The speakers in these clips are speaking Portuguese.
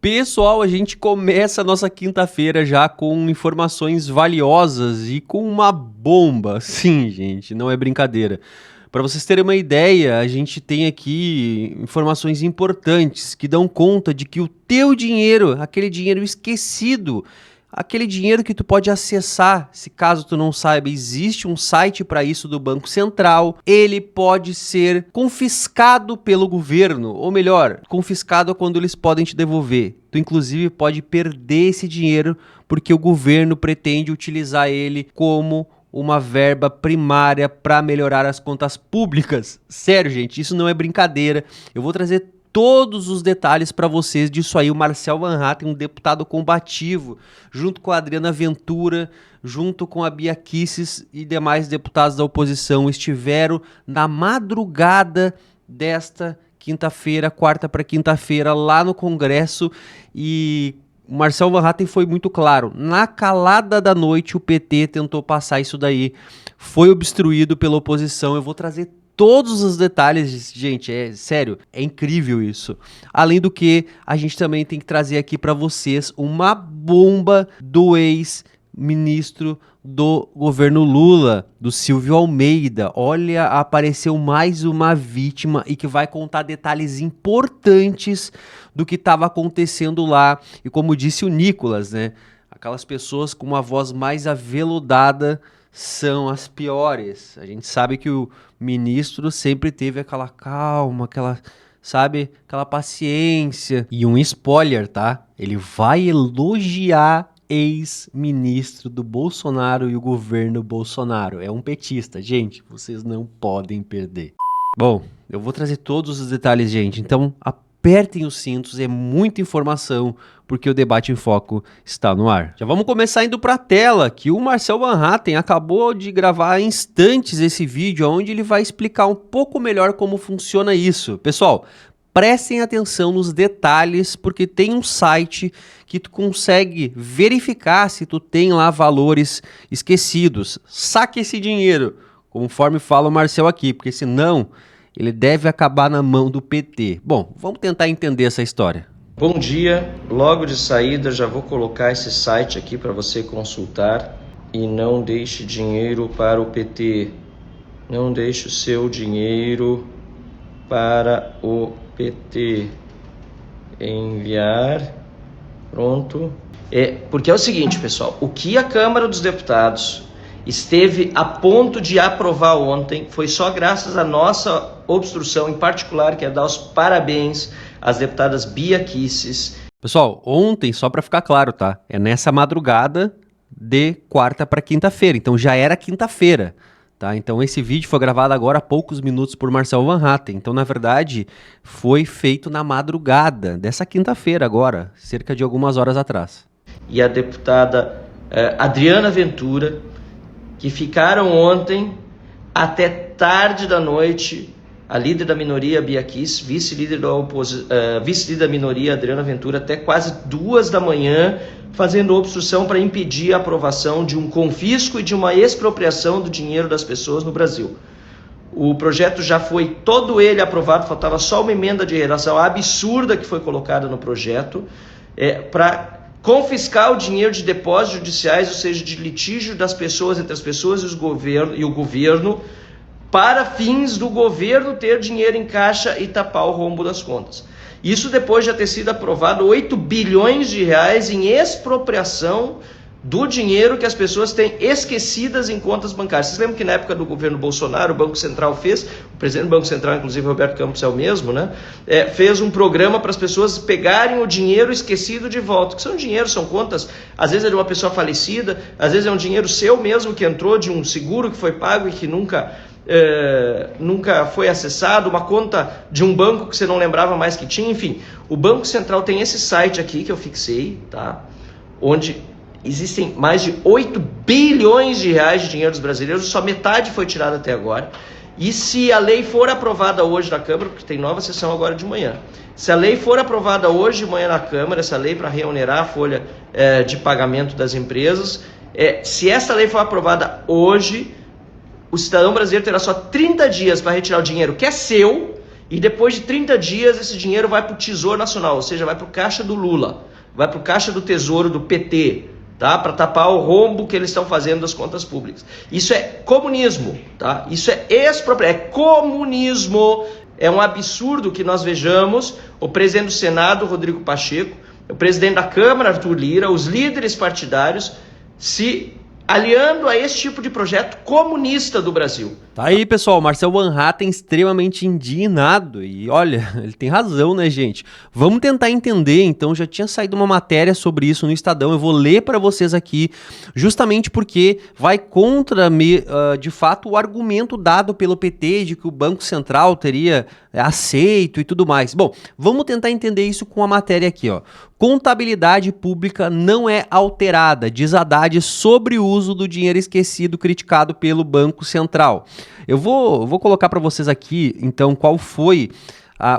Pessoal, a gente começa a nossa quinta-feira já com informações valiosas e com uma bomba. Sim, gente, não é brincadeira. Para vocês terem uma ideia, a gente tem aqui informações importantes que dão conta de que o teu dinheiro, aquele dinheiro esquecido, aquele dinheiro que tu pode acessar, se caso tu não saiba, existe um site para isso do Banco Central, ele pode ser confiscado pelo governo, ou melhor, confiscado quando eles podem te devolver. Tu inclusive pode perder esse dinheiro porque o governo pretende utilizar ele como uma verba primária para melhorar as contas públicas. Sério, gente, isso não é brincadeira. Eu vou trazer todos os detalhes para vocês disso aí. O Marcel Van Hatten, um deputado combativo, junto com a Adriana Ventura, junto com a Bia Kicis e demais deputados da oposição, estiveram na madrugada desta quinta-feira, quarta para quinta-feira, lá no Congresso, e o Marcel Van Hatten foi muito claro. Na calada da noite, o PT tentou passar isso daí. Foi obstruído pela oposição. Eu vou trazer todos os detalhes, gente. É sério, é incrível isso. Além do que, a gente também tem que trazer aqui para vocês uma bomba do ex-ministro do governo Lula, do Silvio Almeida. Olha, apareceu mais uma vítima e que vai contar detalhes importantes do que estava acontecendo lá. E como disse o Nicolas, né? Aquelas pessoas com uma voz mais aveludada são as piores. A gente sabe que o ministro sempre teve aquela calma, aquela, sabe, aquela paciência. E um spoiler, tá? Ele vai elogiar ex-ministro do Bolsonaro e o governo Bolsonaro. É um petista, gente, vocês não podem perder. Bom, eu vou trazer todos os detalhes, gente, então apertem os cintos, é muita informação, porque o Debate em Foco está no ar. Já vamos começar indo para a tela, que o Marcel Van Hatten acabou de gravar há instantes esse vídeo, onde ele vai explicar um pouco melhor como funciona isso. Pessoal, prestem atenção nos detalhes, porque tem um site que tu consegue verificar se tu tem lá valores esquecidos. Saque esse dinheiro, conforme fala o Marcel aqui, porque senão ele deve acabar na mão do PT. Bom, vamos tentar entender essa história. Bom dia, logo de saída já vou colocar esse site aqui para você consultar. E não deixe dinheiro para o PT. Não deixe o seu dinheiro para o PT. Enviar. Pronto. Porque é o seguinte, pessoal, o que a Câmara dos Deputados esteve a ponto de aprovar ontem foi só graças à nossa obstrução, em particular, que é dar os parabéns às deputadas Bia Kicis. Pessoal, ontem, só para ficar claro, tá? É nessa madrugada de quarta para quinta-feira, então já era quinta-feira, tá? Então esse vídeo foi gravado agora há poucos minutos por Marcel Van Hatten, então na verdade foi feito na madrugada dessa quinta-feira agora, cerca de algumas horas atrás. E a deputada Adriana Ventura, que ficaram ontem até tarde da noite, a líder da minoria, Bia Kicis, vice-líder da minoria, Adriana Ventura, até quase 2 da manhã, fazendo obstrução para impedir a aprovação de um confisco e de uma expropriação do dinheiro das pessoas no Brasil. O projeto já foi todo ele aprovado, faltava só uma emenda de redação absurda que foi colocada no projeto, para confiscar o dinheiro de depósitos judiciais, ou seja, de litígio das pessoas, entre as pessoas e o governo, para fins do governo ter dinheiro em caixa e tapar o rombo das contas. Isso depois de já ter sido aprovado 8 bilhões de reais em expropriação do dinheiro que as pessoas têm esquecidas em contas bancárias. Vocês lembram que na época do governo Bolsonaro, o Banco Central fez, o presidente do Banco Central, inclusive Roberto Campos é o mesmo, né? Fez um programa para as pessoas pegarem o dinheiro esquecido de volta, que são dinheiro, são contas, às vezes é de uma pessoa falecida, às vezes é um dinheiro seu mesmo que entrou de um seguro que foi pago e que nunca foi acessado, uma conta de um banco que você não lembrava mais que tinha, enfim. O Banco Central tem esse site aqui que eu fixei, tá? Onde existem mais de 8 bilhões de reais de dinheiro dos brasileiros, só metade foi tirada até agora. E se a lei for aprovada hoje na Câmara, porque tem nova sessão agora de manhã, se a lei for aprovada hoje de manhã na Câmara, essa lei para reonerar a folha de pagamento das empresas, se essa lei for aprovada hoje, o cidadão brasileiro terá só 30 dias para retirar o dinheiro que é seu E depois de 30 dias esse dinheiro vai para o Tesouro Nacional, ou seja, vai para o caixa do Lula, vai para o caixa do Tesouro do PT, tá? Para tapar o rombo que eles estão fazendo das contas públicas. Isso é comunismo, tá? Isso é expropriação, é comunismo. É um absurdo que nós vejamos o presidente do Senado, Rodrigo Pacheco, o presidente da Câmara, Arthur Lira, os líderes partidários se aliando a esse tipo de projeto comunista do Brasil. Tá aí, pessoal, Marcel Van Hatten extremamente indignado e olha, ele tem razão, né, gente? Vamos tentar entender, então, já tinha saído uma matéria sobre isso no Estadão, eu vou ler para vocês aqui, justamente porque vai contra, de fato, o argumento dado pelo PT de que o Banco Central teria aceito e tudo mais. Bom, vamos tentar entender isso com a matéria aqui, ó. Contabilidade pública não é alterada, diz Haddad sobre o uso do dinheiro esquecido criticado pelo Banco Central. Eu vou colocar para vocês aqui, então, qual foi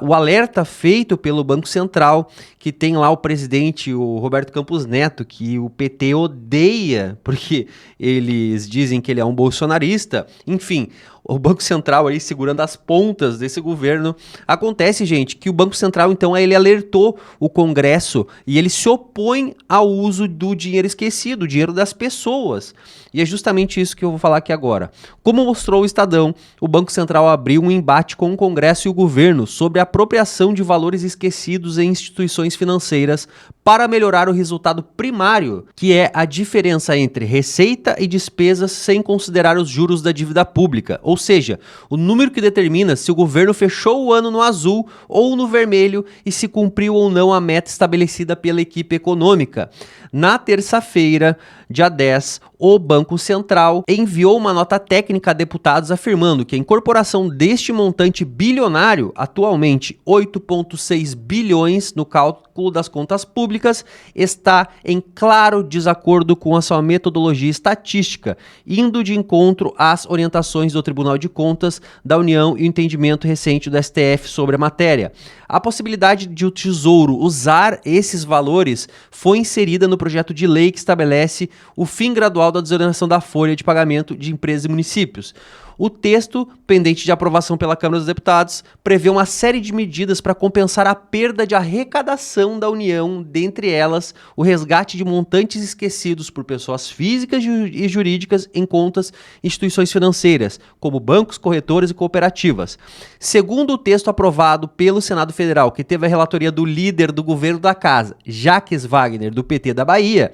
o alerta feito pelo Banco Central, que tem lá o presidente, o Roberto Campos Neto, que o PT odeia, porque eles dizem que ele é um bolsonarista. Enfim, o Banco Central aí segurando as pontas desse governo. Acontece, gente, que o Banco Central, então, ele alertou o Congresso e ele se opõe ao uso do dinheiro esquecido, o dinheiro das pessoas. E é justamente isso que eu vou falar aqui agora. Como mostrou o Estadão, o Banco Central abriu um embate com o Congresso e o governo sobre a apropriação de valores esquecidos em instituições financeiras para melhorar o resultado primário, que é a diferença entre receita e despesas sem considerar os juros da dívida pública, ou seja, o número que determina se o governo fechou o ano no azul ou no vermelho e se cumpriu ou não a meta estabelecida pela equipe econômica. Na terça-feira, dia 10, o Banco Central enviou uma nota técnica a deputados afirmando que a incorporação deste montante bilionário, atualmente 8,6 bilhões no cálculo das contas públicas, está em claro desacordo com a sua metodologia estatística, indo de encontro às orientações do Tribunal de Contas da União e o entendimento recente do STF sobre a matéria. A possibilidade de o Tesouro usar esses valores foi inserida no projeto de lei que estabelece o fim gradual da desoneração da folha de pagamento de empresas e municípios. O texto, pendente de aprovação pela Câmara dos Deputados, prevê uma série de medidas para compensar a perda de arrecadação da União, dentre elas o resgate de montantes esquecidos por pessoas físicas e jurídicas em contas e instituições financeiras, como bancos, corretoras e cooperativas. Segundo o texto aprovado pelo Senado Federal, que teve a relatoria do líder do governo da casa, Jacques Wagner, do PT da Bahia,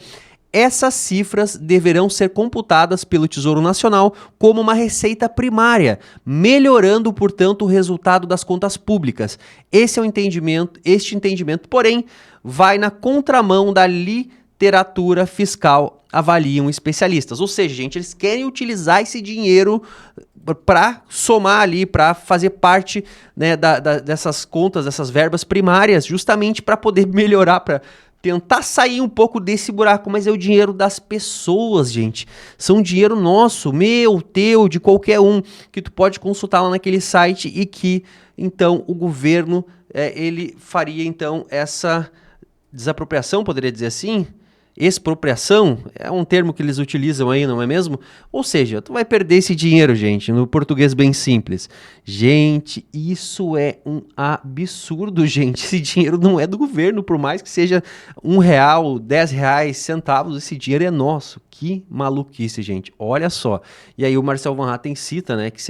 essas cifras deverão ser computadas pelo Tesouro Nacional como uma receita primária, melhorando, portanto, o resultado das contas públicas. Este entendimento, porém, vai na contramão da literatura fiscal, avaliam especialistas. Ou seja, gente, eles querem utilizar esse dinheiro para somar ali, para fazer parte, né, dessas contas, dessas verbas primárias, justamente para poder melhorar, para tentar sair um pouco desse buraco, mas é o dinheiro das pessoas, gente. São dinheiro nosso, meu, teu, de qualquer um, que tu pode consultar lá naquele site e que, então, o governo, ele faria, então, essa desapropriação, poderia dizer assim? Expropriação, é um termo que eles utilizam aí, não é mesmo? Ou seja, tu vai perder esse dinheiro, gente, no português bem simples. Gente, isso é um absurdo, gente. Esse dinheiro não é do governo, por mais que seja R$1, R$10, centavos, esse dinheiro é nosso. Que maluquice, gente. Olha só. E aí o Marcel Van Hatten cita, né, que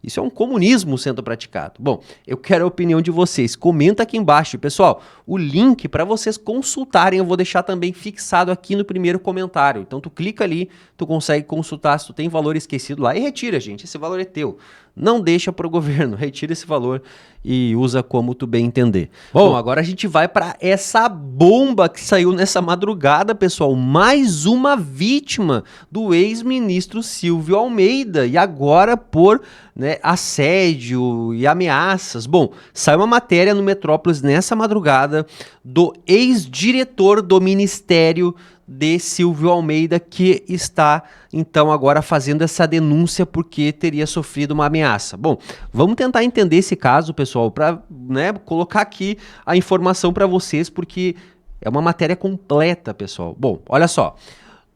isso é um comunismo sendo praticado. Bom, eu quero a opinião de vocês. Comenta aqui embaixo. Pessoal, o link para vocês consultarem eu vou deixar também fixado aqui no primeiro comentário. Então tu clica ali, tu consegue consultar se tu tem valor esquecido lá e retira, gente. Esse valor é teu. Não deixa para o governo, retira esse valor e usa como tu bem entender. Bom, agora a gente vai para essa bomba que saiu nessa madrugada, pessoal. Mais uma vítima do ex-ministro Silvio Almeida e agora por, né, assédio e ameaças. Bom, saiu uma matéria no Metrópolis nessa madrugada do ex-diretor do Ministério de Silvio Almeida, que está, então, agora fazendo essa denúncia porque teria sofrido uma ameaça. Bom, vamos tentar entender esse caso, pessoal, para, né, colocar aqui a informação para vocês, porque é uma matéria completa, pessoal. Bom, olha só.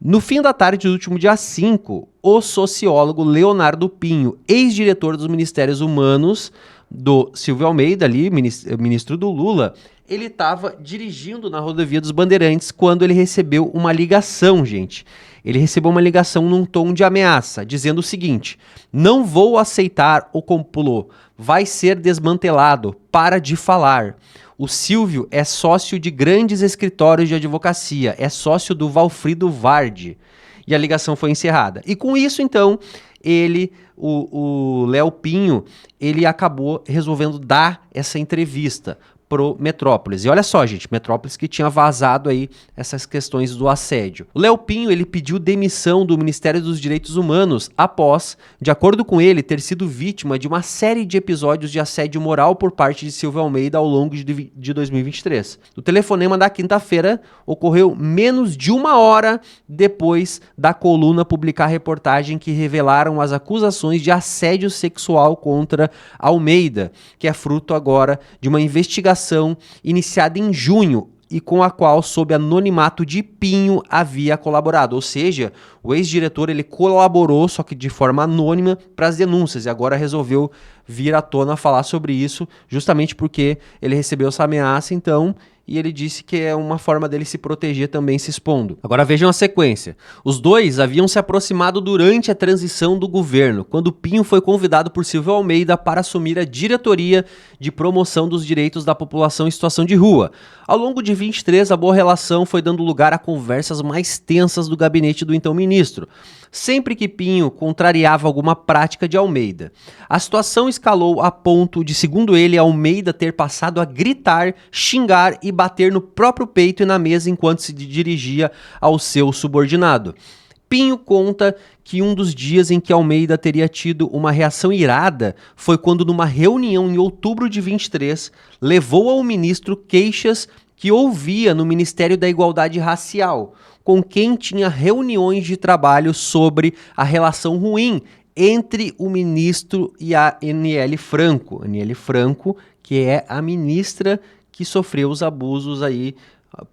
No fim da tarde do último dia 5, o sociólogo Leonardo Pinho, ex-diretor dos Ministérios Humanos, do Silvio Almeida ali, ministro do Lula, ele estava dirigindo na rodovia dos Bandeirantes quando ele recebeu uma ligação, gente. Ele recebeu uma ligação num tom de ameaça, dizendo o seguinte: não vou aceitar o complô, vai ser desmantelado, para de falar. O Silvio é sócio de grandes escritórios de advocacia, é sócio do Valfrido Vardi. E a ligação foi encerrada. E com isso, então, o Léo Pinho, ele acabou resolvendo dar essa entrevista pro Metrópolis. E olha só, gente, Metrópolis que tinha vazado aí essas questões do assédio. O Léo Pinho, ele pediu demissão do Ministério dos Direitos Humanos após, de acordo com ele, ter sido vítima de uma série de episódios de assédio moral por parte de Silvio Almeida ao longo de 2023. O telefonema da quinta-feira ocorreu menos de uma hora depois da coluna publicar a reportagem que revelaram as acusações de assédio sexual contra Almeida, que é fruto agora de uma investigação iniciada em junho e com a qual, sob anonimato de Pinho, havia colaborado. Ou seja, o ex-diretor ele colaborou, só que de forma anônima, para as denúncias e agora resolveu vir à tona falar sobre isso, justamente porque ele recebeu essa ameaça, então, e ele disse que é uma forma dele se proteger também se expondo. Agora vejam a sequência. Os dois haviam se aproximado durante a transição do governo, quando Pinho foi convidado por Silvio Almeida para assumir a diretoria de promoção dos direitos da população em situação de rua. Ao longo de 23, a boa relação foi dando lugar a conversas mais tensas do gabinete do então ministro, sempre que Pinho contrariava alguma prática de Almeida. A situação escalou a ponto de, segundo ele, Almeida ter passado a gritar, xingar e bater no próprio peito e na mesa enquanto se dirigia ao seu subordinado. Pinho conta que um dos dias em que Almeida teria tido uma reação irada foi quando, numa reunião em outubro de 23, levou ao ministro queixas que ouvia no Ministério da Igualdade Racial, com quem tinha reuniões de trabalho sobre a relação ruim entre o ministro e a Aniele Franco. Aniele Franco, que é a ministra que sofreu os abusos aí,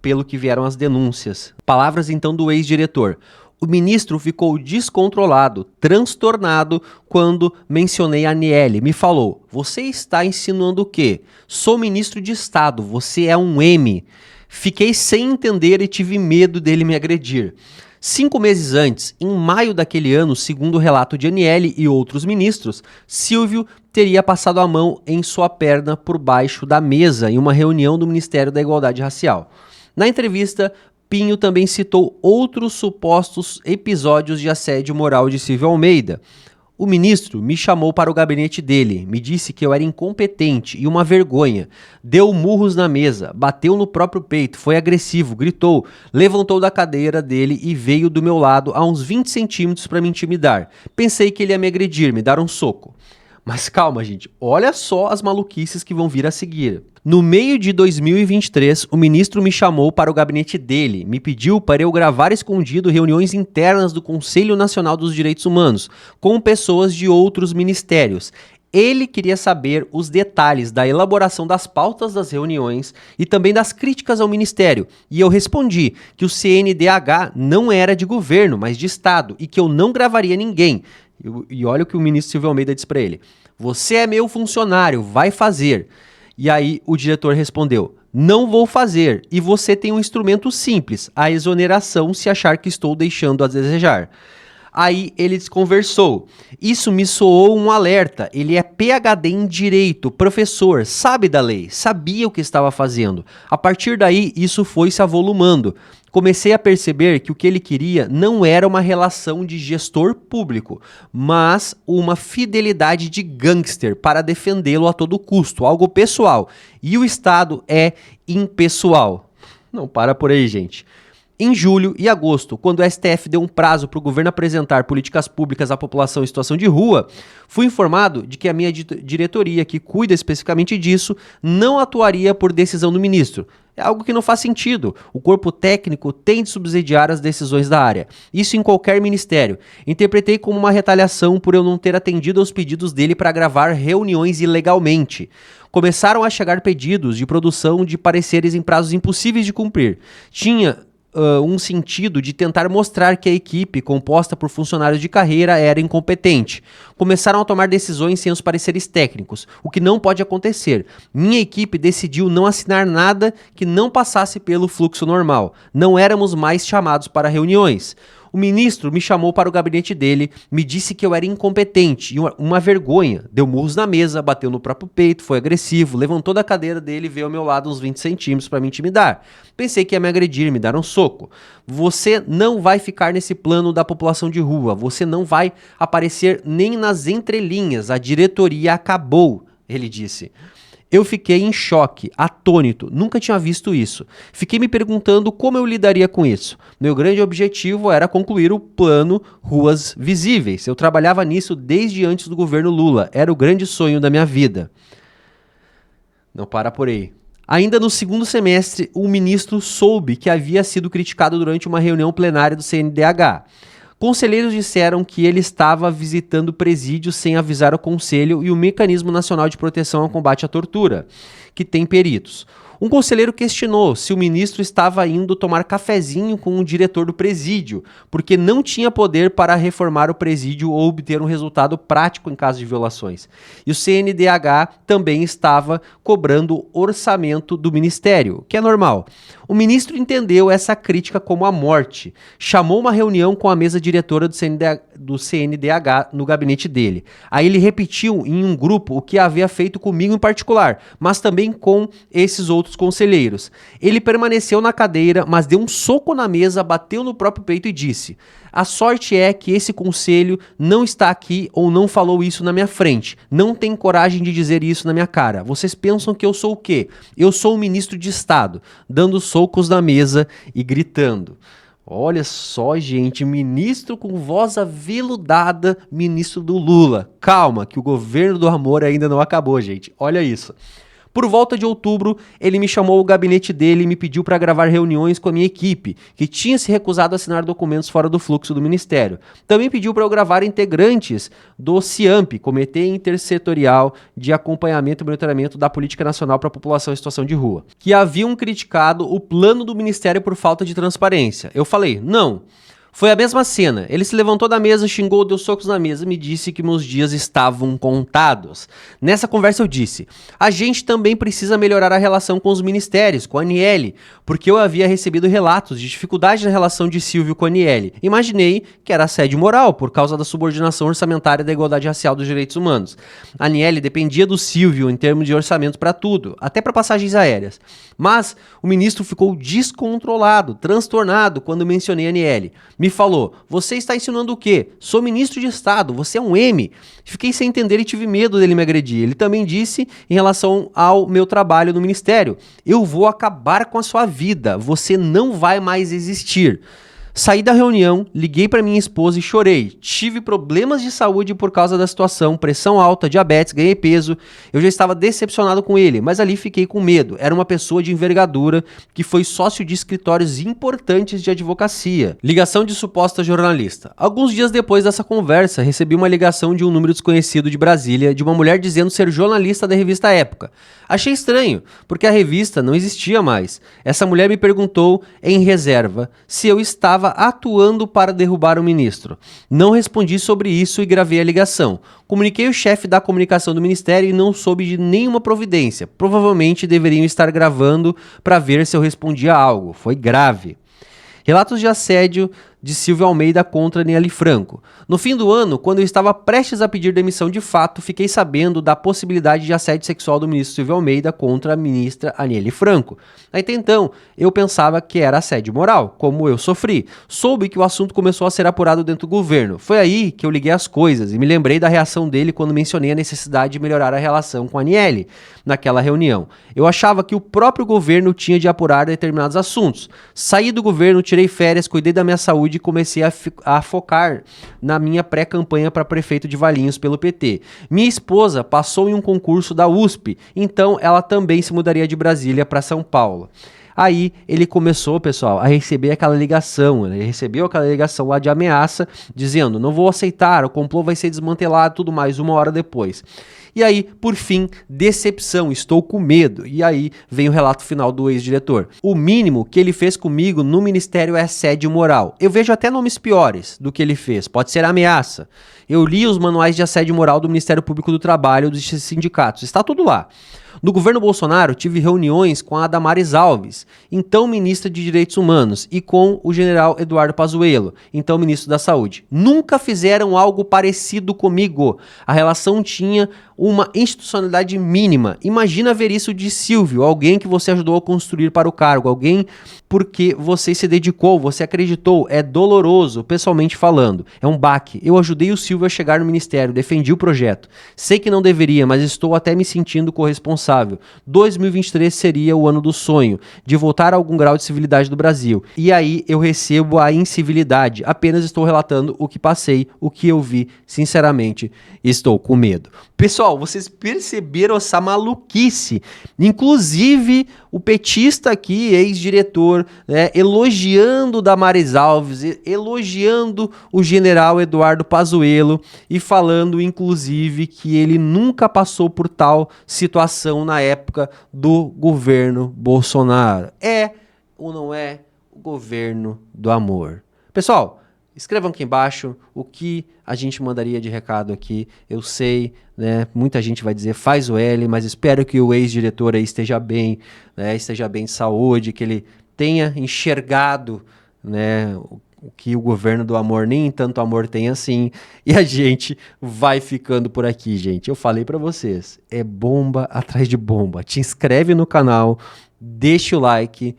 pelo que vieram as denúncias. Palavras então do ex-diretor. O ministro ficou descontrolado, transtornado quando mencionei a Aniele. Me falou: você está insinuando o quê? Sou ministro de Estado, você é um M. Fiquei sem entender e tive medo dele me agredir. 5 meses antes, em maio daquele ano, segundo o relato de Aniele e outros ministros, Silvio teria passado a mão em sua perna por baixo da mesa em uma reunião do Ministério da Igualdade Racial. Na entrevista, Pinho também citou outros supostos episódios de assédio moral de Silvio Almeida. O ministro me chamou para o gabinete dele, me disse que eu era incompetente e uma vergonha, deu murros na mesa, bateu no próprio peito, foi agressivo, gritou, levantou da cadeira dele e veio do meu lado a uns 20 centímetros para me intimidar. Pensei que ele ia me agredir, me dar um soco. Mas calma, gente, olha só as maluquices que vão vir a seguir. No meio de 2023, o ministro me chamou para o gabinete dele, me pediu para eu gravar escondido reuniões internas do Conselho Nacional dos Direitos Humanos, com pessoas de outros ministérios. Ele queria saber os detalhes da elaboração das pautas das reuniões e também das críticas ao ministério. E eu respondi que o CNDH não era de governo, mas de Estado, e que eu não gravaria ninguém. E olha o que o ministro Silvio Almeida disse para ele: você é meu funcionário, vai fazer. E aí o diretor respondeu: não vou fazer, e você tem um instrumento simples, a exoneração, se achar que estou deixando a desejar. Aí ele desconversou. Isso me soou um alerta. Ele é PhD em Direito, professor, sabe da lei, sabia o que estava fazendo. A partir daí, isso foi se avolumando. Comecei a perceber que o que ele queria não era uma relação de gestor público, mas uma fidelidade de gangster para defendê-lo a todo custo, algo pessoal. E o Estado é impessoal. Não para por aí, gente. Em julho e agosto, quando o STF deu um prazo para o governo apresentar políticas públicas à população em situação de rua, fui informado de que a minha diretoria, que cuida especificamente disso, não atuaria por decisão do ministro. É algo que não faz sentido. O corpo técnico tem de subsidiar as decisões da área. Isso em qualquer ministério. Interpretei como uma retaliação por eu não ter atendido aos pedidos dele para gravar reuniões ilegalmente. Começaram a chegar pedidos de produção de pareceres em prazos impossíveis de cumprir. Tinha um sentido de tentar mostrar que a equipe, composta por funcionários de carreira, era incompetente. Começaram a tomar decisões sem os pareceres técnicos, o que não pode acontecer. Minha equipe decidiu não assinar nada que não passasse pelo fluxo normal. Não éramos mais chamados para reuniões. O ministro me chamou para o gabinete dele, me disse que eu era incompetente e uma vergonha. Deu murros na mesa, bateu no próprio peito, foi agressivo, levantou da cadeira dele e veio ao meu lado uns 20 centímetros para me intimidar. Pensei que ia me agredir, me dar um soco. Você não vai ficar nesse plano da população de rua, você não vai aparecer nem nas entrelinhas, a diretoria acabou, ele disse. Eu fiquei em choque, atônito, nunca tinha visto isso. Fiquei me perguntando como eu lidaria com isso. Meu grande objetivo era concluir o plano Ruas Visíveis. Eu trabalhava nisso desde antes do governo Lula. Era o grande sonho da minha vida. Não para por aí. Ainda no segundo semestre, o ministro soube que havia sido criticado durante uma reunião plenária do CNDH. Conselheiros disseram que ele estava visitando presídios sem avisar o Conselho e o Mecanismo Nacional de Proteção ao Combate à Tortura, que tem peritos. Um conselheiro questionou se o ministro estava indo tomar cafezinho com o diretor do presídio, porque não tinha poder para reformar o presídio ou obter um resultado prático em caso de violações. E o CNDH também estava cobrando orçamento do ministério, o que é normal. O ministro entendeu essa crítica como a morte. Chamou uma reunião com a mesa diretora do CNDH no gabinete dele. Aí ele repetiu em um grupo o que havia feito comigo em particular, mas também com esses outros conselheiros. Ele permaneceu na cadeira, mas deu um soco na mesa, bateu no próprio peito e disse: a sorte é que esse conselho não está aqui ou não falou isso na minha frente. Não tem coragem de dizer isso na minha cara. Vocês pensam que eu sou o quê? Eu sou o ministro de Estado, dando socos na mesa e gritando. Olha só, gente, ministro com voz aveludada, ministro do Lula. Calma, que o governo do amor ainda não acabou, gente. Olha isso. Por volta de outubro, ele me chamou ao gabinete dele e me pediu para gravar reuniões com a minha equipe, que tinha se recusado a assinar documentos fora do fluxo do ministério. Também pediu para eu gravar integrantes do CIAMP, Comitê Intersetorial de Acompanhamento e Monitoramento da Política Nacional para a População em Situação de Rua, que haviam criticado o plano do ministério por falta de transparência. Eu falei, não. Foi a mesma cena. Ele se levantou da mesa, xingou, deu socos na mesa e me disse que meus dias estavam contados. Nessa conversa eu disse, a gente também precisa melhorar a relação com os ministérios, com a Aniele, porque eu havia recebido relatos de dificuldade na relação de Silvio com a Aniele. Imaginei que era assédio moral por causa da subordinação orçamentária da igualdade racial dos direitos humanos. A Aniele dependia do Silvio em termos de orçamento para tudo, até para passagens aéreas. Mas o ministro ficou descontrolado, transtornado quando mencionei a Aniele. Me falou, você está insinuando o quê? Sou ministro de Estado, você é um M. Fiquei sem entender e tive medo dele me agredir. Ele também disse em relação ao meu trabalho no ministério, eu vou acabar com a sua vida, você não vai mais existir. Saí da reunião, liguei para minha esposa e chorei. Tive problemas de saúde por causa da situação, pressão alta, diabetes, ganhei peso. Eu já estava decepcionado com ele, mas ali fiquei com medo. Era uma pessoa de envergadura que foi sócio de escritórios importantes de advocacia. Ligação de suposta jornalista. Alguns dias depois dessa conversa, recebi uma ligação de um número desconhecido de Brasília, de uma mulher dizendo ser jornalista da revista Época. Achei estranho, porque a revista não existia mais. Essa mulher me perguntou, em reserva, se eu estava atuando para derrubar o ministro. Não respondi sobre isso e gravei a ligação. Comuniquei o chefe da comunicação do ministério e não soube de nenhuma providência. Provavelmente deveriam estar gravando para ver se eu respondia algo. Foi grave. Relatos de assédio de Silvio Almeida contra Aniele Franco. No fim do ano, quando eu estava prestes a pedir demissão de fato, fiquei sabendo da possibilidade de assédio sexual do ministro Silvio Almeida contra a ministra Aniele Franco. Até então, eu pensava que era assédio moral, como eu sofri. Soube que o assunto começou a ser apurado dentro do governo. Foi aí que eu liguei as coisas e me lembrei da reação dele quando mencionei a necessidade de melhorar a relação com a Aniele naquela reunião. Eu achava que o próprio governo tinha de apurar determinados assuntos. Saí do governo, tirei férias, cuidei da minha saúde e comecei a focar na minha pré-campanha para prefeito de Valinhos pelo PT. Minha esposa passou em um concurso da USP, então ela também se mudaria de Brasília para São Paulo. Aí ele começou, pessoal, a receber aquela ligação, ele recebeu aquela ligação lá de ameaça, dizendo, não vou aceitar, o complô vai ser desmantelado, tudo mais, 1 hora depois. E aí, por fim, decepção, estou com medo. E aí vem o relato final do ex-diretor. O mínimo que ele fez comigo no ministério é assédio moral. Eu vejo até nomes piores do que ele fez, pode ser ameaça. Eu li os manuais de assédio moral do Ministério Público do Trabalho dos sindicatos, está tudo lá. No governo Bolsonaro, tive reuniões com a Damares Alves, então ministra de Direitos Humanos, e com o general Eduardo Pazuello, então ministro da Saúde. Nunca fizeram algo parecido comigo. A relação tinha uma institucionalidade mínima. Imagina ver isso de Silvio, alguém que você ajudou a construir para o cargo, alguém porque você se dedicou, você acreditou. É doloroso, pessoalmente falando. É um baque. Eu ajudei o Silvio a chegar no ministério, defendi o projeto. Sei que não deveria, mas estou até me sentindo corresponsável. 2023 seria o ano do sonho, de voltar a algum grau de civilidade do Brasil. E aí eu recebo a incivilidade. Apenas estou relatando o que passei, o que eu vi. Sinceramente, estou com medo. Pessoal, vocês perceberam essa maluquice? Inclusive, o petista aqui, ex-diretor, né, elogiando Damares Alves, elogiando o general Eduardo Pazuello e falando, inclusive, que ele nunca passou por tal situação na época do governo Bolsonaro. É ou não é o governo do amor? Pessoal, escrevam aqui embaixo o que a gente mandaria de recado aqui. Eu sei, né, muita gente vai dizer faz o L, mas espero que o ex-diretor aí esteja bem, né, esteja bem de saúde, que ele tenha enxergado, né, o que o governo do amor nem tanto amor tem assim. E a gente vai ficando por aqui, gente. Eu falei pra vocês, é bomba atrás de bomba. Te inscreve no canal, deixa o like,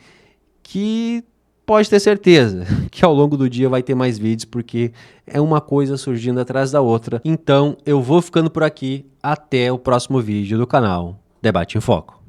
que pode ter certeza que ao longo do dia vai ter mais vídeos, porque é uma coisa surgindo atrás da outra. Então eu vou ficando por aqui. Até o próximo vídeo do canal Debate em Foco.